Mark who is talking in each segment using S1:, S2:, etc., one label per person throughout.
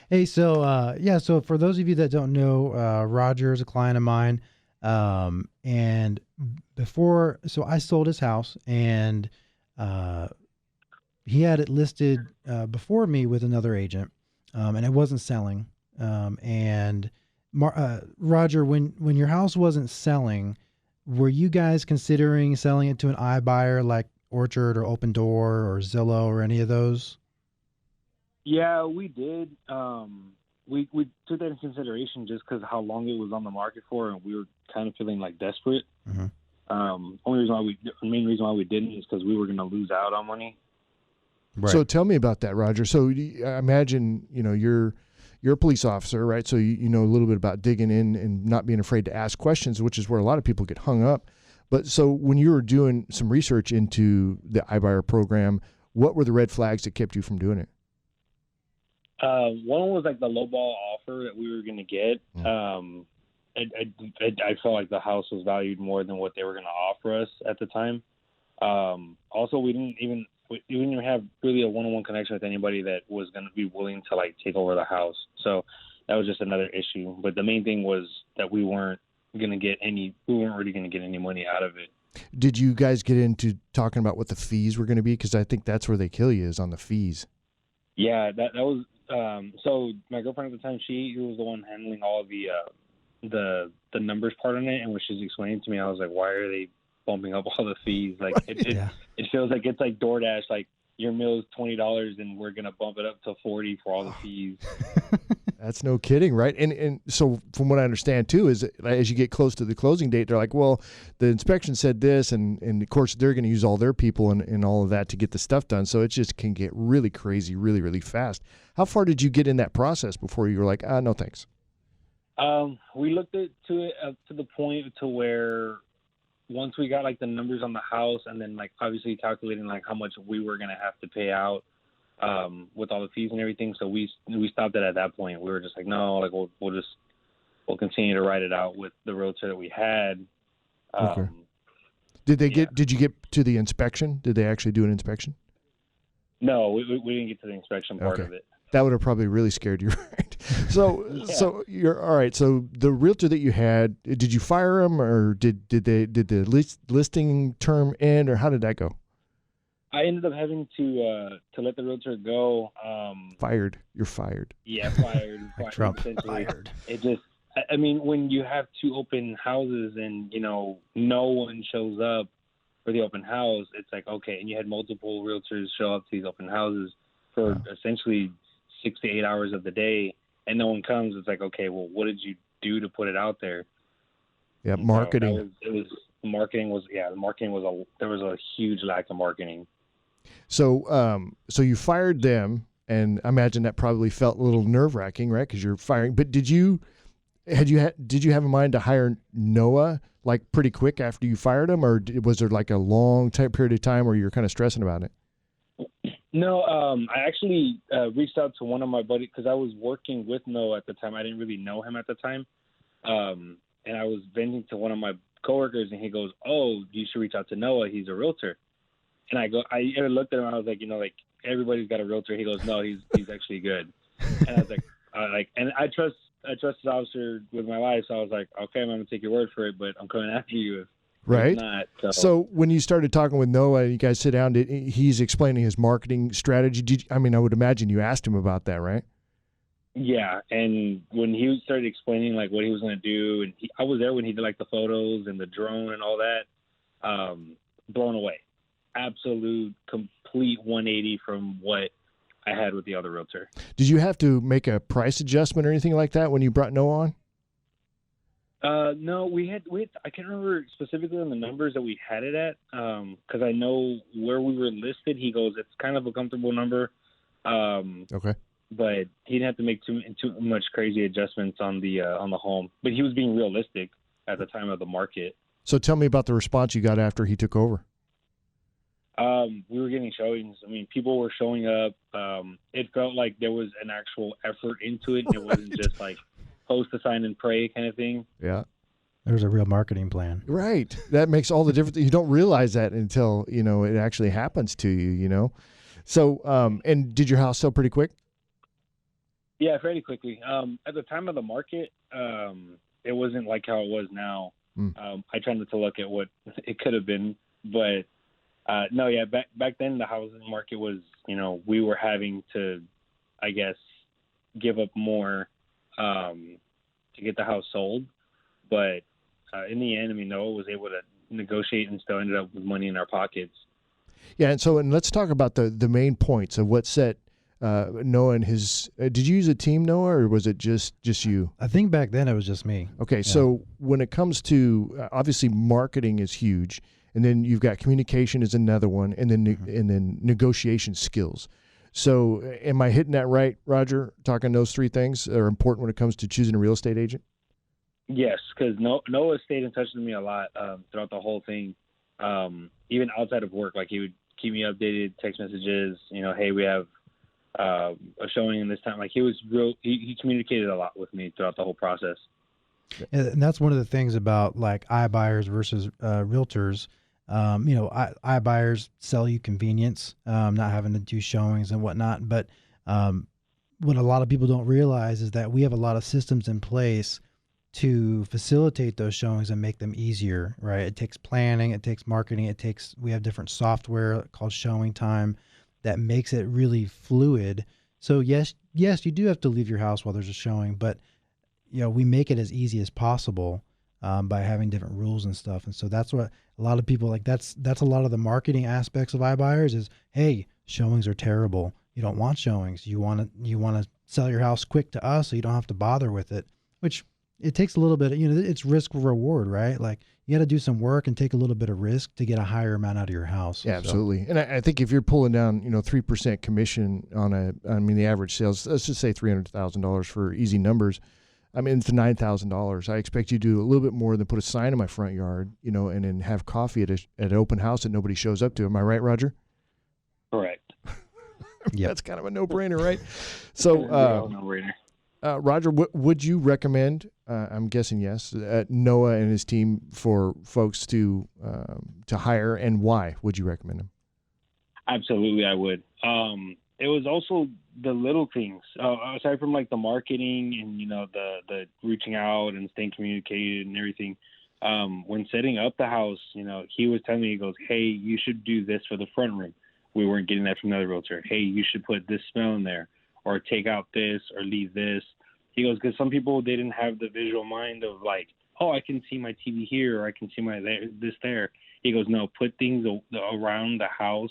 S1: Hey, so for those of you that don't know, Rodger is a client of mine. And so I sold his house, and uh, he had it listed before me with another agent, and it wasn't selling. And Roger, when your house wasn't selling, were you guys considering selling it to an iBuyer like Orchard or Open Door or Zillow or any of those?
S2: Yeah, we did. We took that in consideration just because how long it was on the market for, and we were kind of feeling like desperate.
S1: Mm-hmm.
S2: Main reason why we didn't is because we were going to lose out on money.
S3: Right. So tell me about that, Roger. So I imagine, you're a police officer, right? So you know a little bit about digging in and not being afraid to ask questions, which is where a lot of people get hung up. But so when you were doing some research into the iBuyer program, what were the red flags that kept you from doing it?
S2: One was like the lowball offer that we were going to get. I felt like the house was valued more than what they were going to offer us at the time. Also, we didn't even have really a one-on-one connection with anybody that was going to be willing to like take over the house. So that was just another issue. But the main thing was that we weren't really going to get any money out of it.
S3: Did you guys get into talking about what the fees were going to be? Because I think that's where they kill you, is on the fees.
S2: Yeah, that was. So my girlfriend at the time, she was the one handling all of the numbers part on it, and when she was explaining to me, I was like, why are they bumping up all the fees? Like it feels like it's like DoorDash, like your meal is $20 and we're gonna bump it up to $40 for all the fees.
S3: That's no kidding, right? And so from what I understand too is as you get close to the closing date, they're like, well, the inspection said this, and of course they're going to use all their people and all of that to get the stuff done. So it just can get really crazy, really, really fast. How far did you get in that process before you were like, no thanks?
S2: We looked to it up to the point to where once we got like the numbers on the house, and then like obviously calculating like how much we were gonna have to pay out with all the fees and everything. So we stopped it at that point. We were just like, no, like we'll continue to write it out with the realtor that we had.
S3: Okay. Did you get to the inspection? Did they actually do an inspection?
S2: No, we didn't get to the inspection part of it.
S3: That would have probably really scared you, right? So you're all right. So the realtor that you had, did you fire him, or did the listing term end, or how did that go?
S2: I ended up having to let the realtor go.
S3: Fired. You're fired.
S2: Yeah, fired.
S1: Trump
S2: fired. It just, I mean, when you have two open houses and no one shows up for the open house, it's like, okay, and you had multiple realtors show up to these open houses for essentially 6 to 8 hours of the day, and no one comes. It's like, okay, well, what did you do to put it out there?
S3: Yeah, marketing.
S2: There was a huge lack of marketing.
S3: So, so you fired them, and I imagine that probably felt a little nerve-wracking, right? Because you're firing. But did you have in mind to hire Noah like pretty quick after you fired him, or was there like a long period of time where you were kind of stressing about it?
S2: No, I actually reached out to one of my buddies because I was working with Noah at the time. I didn't really know him at the time, and I was venting to one of my coworkers, and he goes, "Oh, you should reach out to Noah. He's a realtor." And I looked at him, and I was like, like everybody's got a realtor. He goes, "No, he's actually good." And I was like, and I trust this officer with my life, so I was like, "Okay, I'm gonna take your word for it, but I'm coming after you if
S3: right."
S2: Not,
S3: so when you started talking with Noah, and you guys sit down, he's explaining his marketing strategy. I would imagine you asked him about that, right?
S2: Yeah, and when he started explaining like what he was going to do, and I was there when he did like the photos and the drone and all that, blown away. Absolute, complete 180 from what I had with the other realtor.
S3: Did you have to make a price adjustment or anything like that when you brought Noah on?
S2: No, we had. I can't remember specifically on the numbers that we had it at, because I know where we were listed. He goes, it's kind of a comfortable number.
S3: Okay.
S2: But he didn't have to make too much crazy adjustments on the home. But he was being realistic at the time of the market.
S3: So tell me about the response you got after he took over.
S2: We were getting showings. I mean, people were showing up. It felt like there was an actual effort into it. It wasn't just like post a sign and pray kind of thing.
S3: Yeah.
S1: There's a real marketing plan.
S3: Right. That makes all the difference. You don't realize that until, it actually happens to you, So, and did your house sell pretty quick?
S2: Yeah, fairly quickly. At the time of the market, it wasn't like how it was now. I tried not to look at what it could have been, but no, yeah, back then the housing market was, we were having to, I guess, give up more to get the house sold. But in the end, I mean, Noah was able to negotiate and still ended up with money in our pockets.
S3: Yeah, and let's talk about the main points of what set Noah and his. Did you use a team, Noah, or was it just you?
S1: I think back then it was just me.
S3: Okay, so when it comes to obviously marketing is huge, and then you've got communication is another one, and then negotiation skills. So, am I hitting that right, Rodger? Talking those three things are important when it comes to choosing a real estate agent.
S2: Yes, because Noah stayed in touch with me a lot throughout the whole thing, even outside of work. Like he would keep me updated, text messages. Hey, we have a showing in this time. Like he was real. He communicated a lot with me throughout the whole process.
S1: And that's one of the things about like iBuyers versus realtors. iBuyers sell you convenience, not having to do showings and whatnot. But what a lot of people don't realize is that we have a lot of systems in place to facilitate those showings and make them easier, right? It takes planning, it takes marketing, we have different software called Showing Time that makes it really fluid. So yes, you do have to leave your house while there's a showing, but we make it as easy as possible by having different rules and stuff. And so that's what a lot of people like. That's a lot of the marketing aspects of iBuyers is, hey, showings are terrible. You don't want showings. You want to sell your house quick to us so you don't have to bother with it, which it takes a little bit, it's risk reward, right? Like you got to do some work and take a little bit of risk to get a higher amount out of your house.
S3: Yeah, absolutely. And I think if you're pulling down, 3% commission on the average sales, let's just say $300,000 for easy numbers. I mean, it's $9,000. I expect you to do a little bit more than put a sign in my front yard, and then have coffee at an open house that nobody shows up to. Am I right, Rodger?
S2: Correct.
S3: Yeah, that's kind of a no-brainer, right? So,
S2: no-brainer.
S3: Rodger, would you recommend? I'm guessing yes. Noah and his team for folks to hire, and why would you recommend them?
S2: Absolutely, I would. It was also the little things aside from like the marketing and the reaching out and staying communicated and everything. When setting up the house, he was telling me, he goes, "Hey, you should do this for the front room." We weren't getting that from another realtor. "Hey, you should put this smell in there, or take out this, or leave this." He goes, because some people, they didn't have the visual mind of like, oh, I can see my TV here, or I can see this there. He goes, no, put things around the house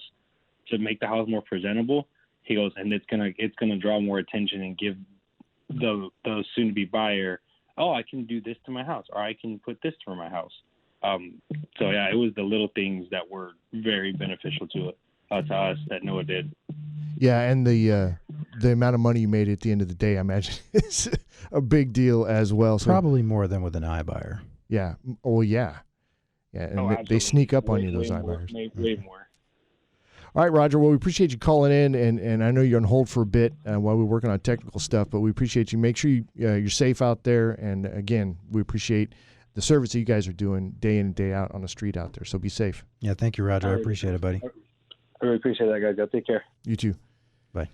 S2: to make the house more presentable. He goes, and it's gonna draw more attention and give the soon-to-be buyer, oh, I can do this to my house, or I can put this to my house. So yeah, it was the little things that were very beneficial to us that Noah did.
S3: Yeah, and the amount of money you made at the end of the day, I imagine, is a big deal as well. So,
S1: probably more than with an iBuyer.
S3: Yeah. Oh, yeah. Yeah, and they sneak up on you, those iBuyers.
S2: Way more.
S3: All right, Rodger. Well, we appreciate you calling in, and I know you're on hold for a bit while we're working on technical stuff, but we appreciate you. Make sure you're safe out there, and again, we appreciate the service that you guys are doing day in and day out on the street out there. So be safe.
S1: Yeah, thank you, Rodger. I appreciate it, buddy.
S2: I really appreciate that, guys. Y'all take care.
S3: You too.
S1: Bye.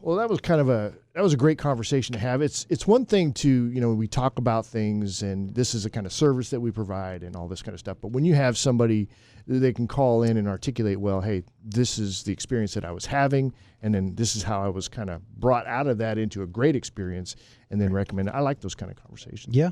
S3: Well, that was a great conversation to have. It's one thing to, we talk about things, and this is a kind of service that we provide and all this kind of stuff. But when you have somebody that they can call in and articulate, well, hey, this is the experience that I was having, and then this is how I was kind of brought out of that into a great experience, and then recommend. I like those kind of conversations.
S1: Yeah.